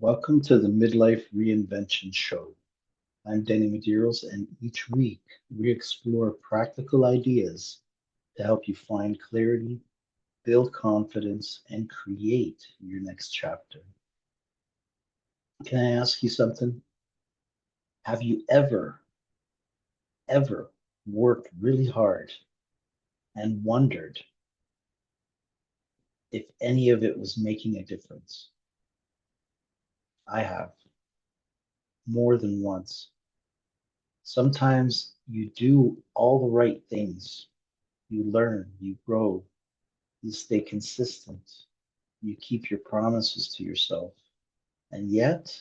Welcome to the Midlife Reinvention Show. I'm 𝗧𝗵𝗲𝗧𝗵𝗲 and each week we explore practical ideas to help you find clarity, build confidence, and create your next chapter. Can I ask you something? Have you ever worked really hard and wondered if any of it was making a difference? I have, more than once. Sometimes you do all the right things. You learn, you grow, you stay consistent, you keep your promises to yourself, and yet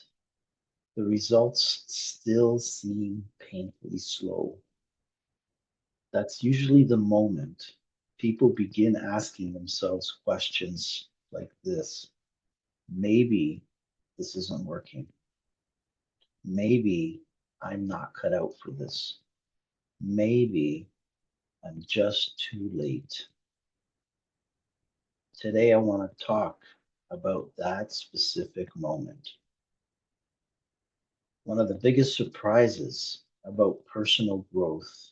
the results still seem painfully slow. That's usually the moment people begin asking themselves questions like this. Maybe this isn't working. Maybe I'm not cut out for this. Maybe I'm just too late. Today, I want to talk about that specific moment. One of the biggest surprises about personal growth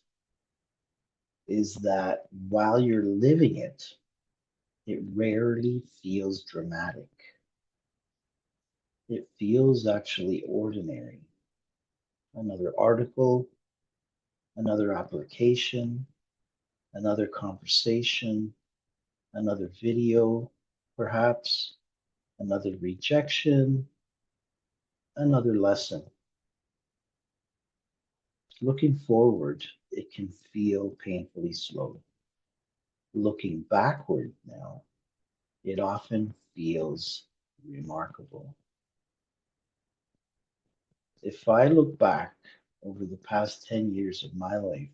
is that while you're living it, it rarely feels dramatic. It feels actually ordinary. Another article, another application, another conversation, another video, perhaps, another rejection, another lesson. Looking forward, it can feel painfully slow. Looking backward now, it often feels remarkable. If I look back over the past 10 years of my life,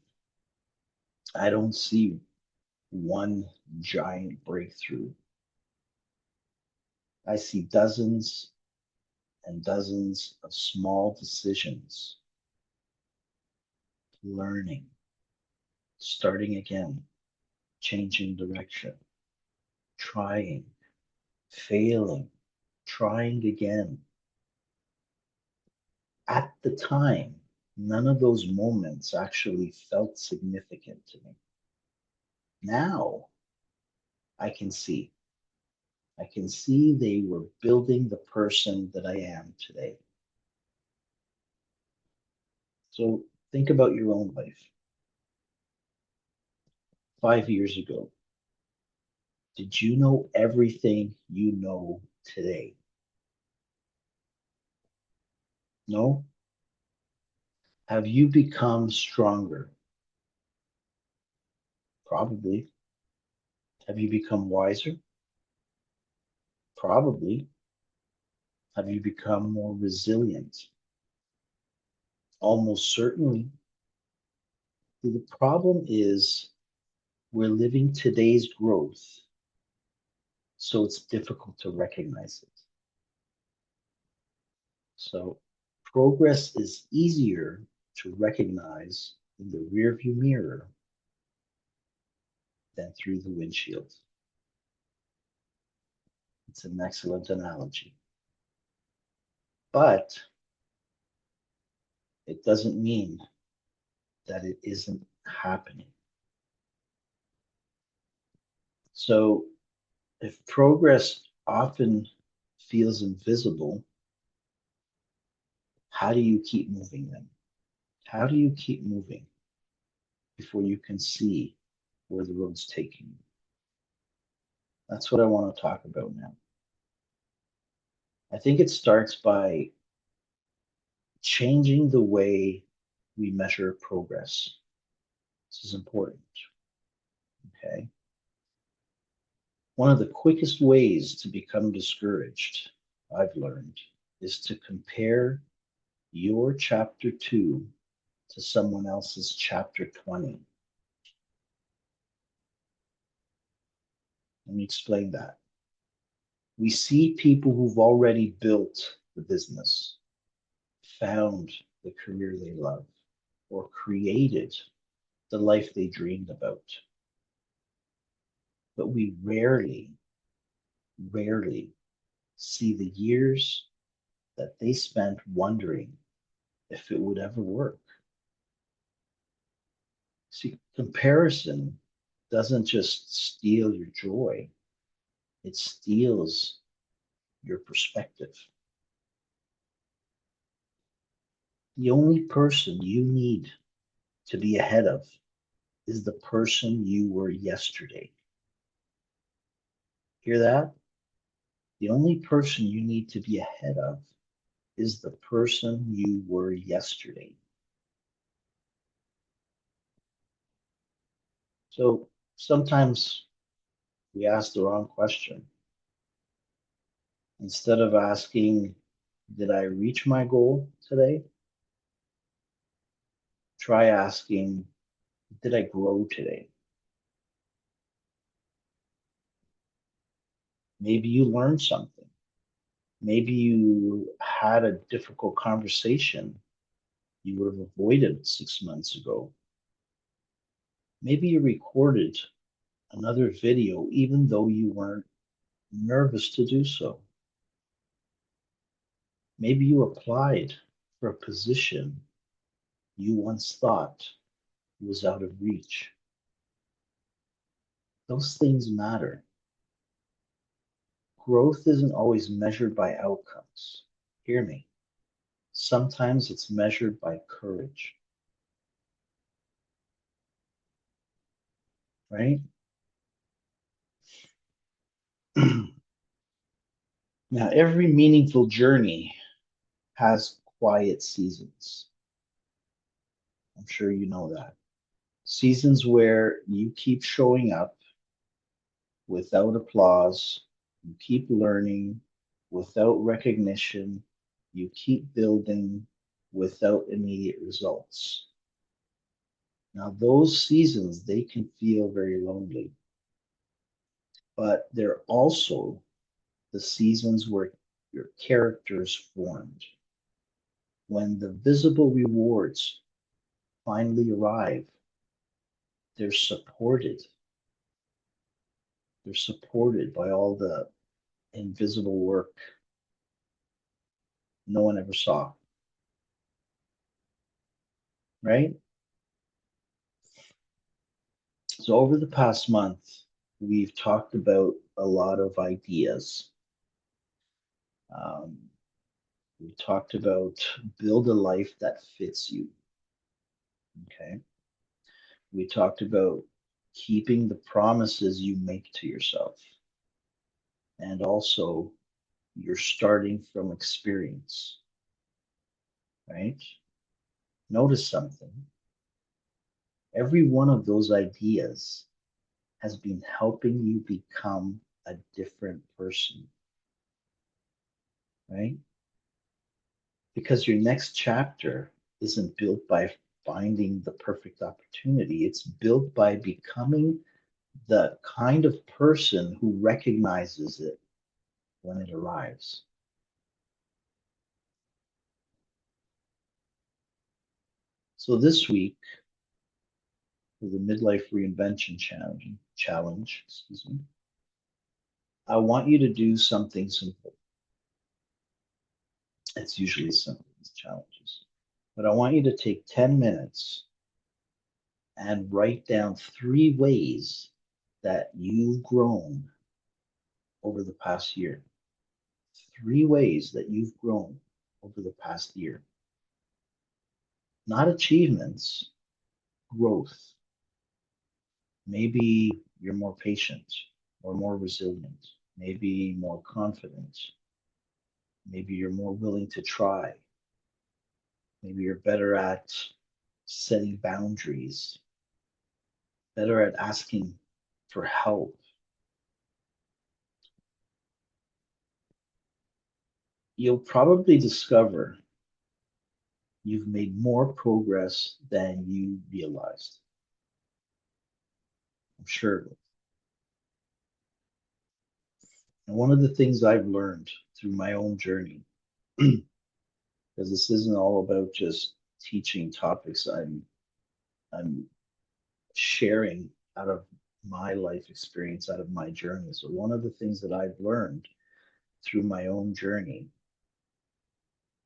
I don't see one giant breakthrough. I see dozens and dozens of small decisions, learning, starting again, changing direction, trying, failing, trying again. At the time, none of those moments actually felt significant to me. Now I can see. I can see they were building the person that I am today. So think about your own life. 5 years ago, did you know everything you know today? No? Have you become stronger? Probably. Have you become wiser? Probably. Have you become more resilient? Almost certainly. The problem is we're living today's growth, so it's difficult to recognize it. So progress is easier to recognize in the rearview mirror than through the windshield. It's an excellent analogy. But it doesn't mean that it isn't happening. So if progress often feels invisible, how do you keep moving then? How do you keep moving before you can see where the road's taking you? That's what I want to talk about now. I think it starts by changing the way we measure progress. This is important, okay? One of the quickest ways to become discouraged, I've learned, is to compare your chapter 2 to someone else's chapter 20. Let me explain that. We see people who've already built the business, found the career they love, or created the life they dreamed about. But we rarely see the years that they spent wondering if it would ever work. See, comparison doesn't just steal your joy, it steals your perspective. The only person you need to be ahead of is the person you were yesterday. Hear that? The only person you need to be ahead of is the person you were yesterday. So sometimes we ask the wrong question. Instead of asking, did I reach my goal today? Try asking, did I grow today? Maybe you learned something. Maybe you had a difficult conversation you would have avoided 6 months ago. Maybe you recorded another video even though you weren't nervous to do so. Maybe you applied for a position you once thought was out of reach. Those things matter. Growth isn't always measured by outcomes. Hear me. Sometimes it's measured by courage. Right? Now, every meaningful journey has quiet seasons. I'm sure you know that. Seasons where you keep showing up without applause, you keep learning without recognition, you keep building without immediate results. Now, those seasons, they can feel very lonely, but they're also the seasons where your character is formed. When the visible rewards finally arrive, they're supported. They're supported by all the invisible work no one ever saw. Right? So over the past month, we've talked about a lot of ideas. We talked about build a life that fits you. Okay. We talked about keeping the promises you make to yourself. And also, you're starting from experience. Right? Notice something. Every one of those ideas has been helping you become a different person. Right? Because your next chapter isn't built by finding the perfect opportunity, it's built by becoming the kind of person who recognizes it when it arrives. So this week, for the Midlife Reinvention challenge, I want you to do something simple. It's usually simple, these challenges. But I want you to take 10 minutes and write down 3 ways that you've grown over the past year. 3 ways that you've grown over the past year. Not achievements, growth. Maybe you're more patient or more resilient. Maybe more confident. Maybe you're more willing to try. Maybe you're better at setting boundaries, better at asking for help. You'll probably discover you've made more progress than you realized. I'm sure. And one of the things I've learned through my own journey, because this isn't all about just teaching topics, I'm sharing out of my life experience, out of my journey. So one of the things that I've learned through my own journey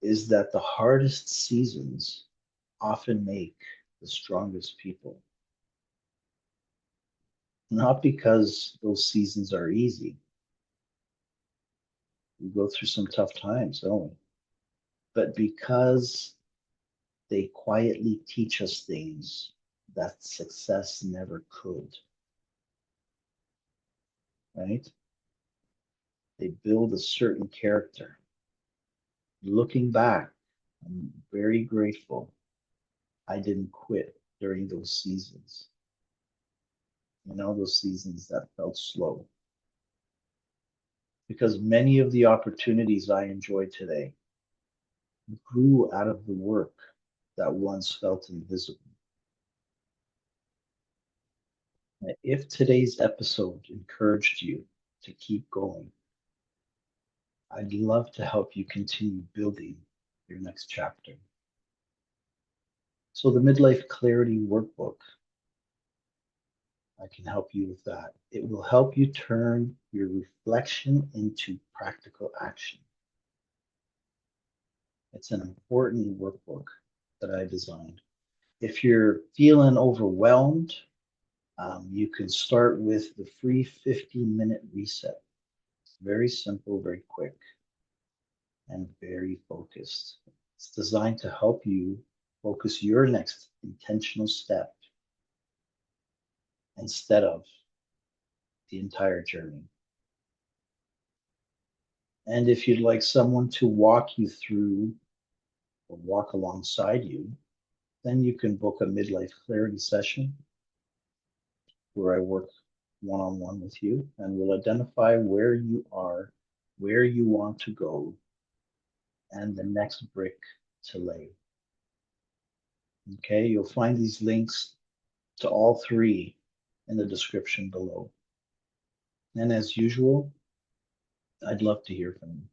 is that the hardest seasons often make the strongest people. Not because those seasons are easy. We go through some tough times, don't we? But because they quietly teach us things that success never could, right? They build a certain character. Looking back, I'm very grateful I didn't quit during those seasons. You know, those seasons that felt slow. Because many of the opportunities I enjoy today grew out of the work that once felt invisible. If today's episode encouraged you to keep going, I'd love to help you continue building your next chapter. So, the Midlife Clarity Workbook, I can help you with that. It will help you turn your reflection into practical action. It's an important workbook that I designed. If you're feeling overwhelmed, you can start with the free 15-minute reset. It's very simple, very quick, and very focused. It's designed to help you focus your next intentional step instead of the entire journey. And if you'd like someone to walk you through or walk alongside you, then you can book a midlife clarity session where I work one-on-one with you and we'll identify where you are, where you want to go, and the next brick to lay. Okay, you'll find these links to all three in the description below. And as usual, I'd love to hear from you.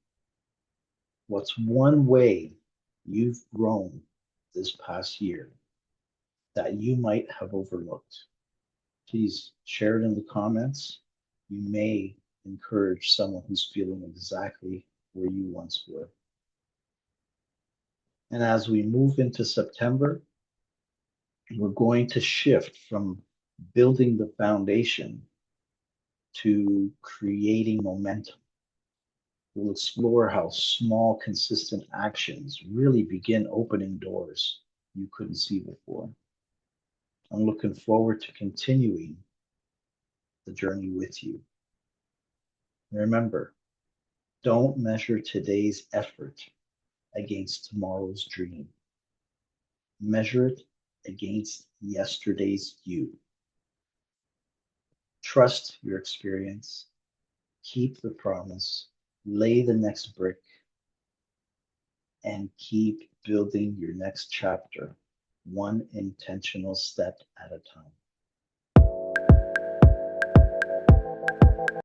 What's one way you've grown this past year that you might have overlooked? Please share it in the comments. You may encourage someone who's feeling exactly where you once were. And as we move into September, we're going to shift from building the foundation to creating momentum. We'll explore how small, consistent actions really begin opening doors you couldn't see before. I'm looking forward to continuing the journey with you. Remember, don't measure today's effort against tomorrow's dream. Measure it against yesterday's you. Trust your experience. Keep the promise. Lay the next brick. And keep building your next chapter, one intentional step at a time.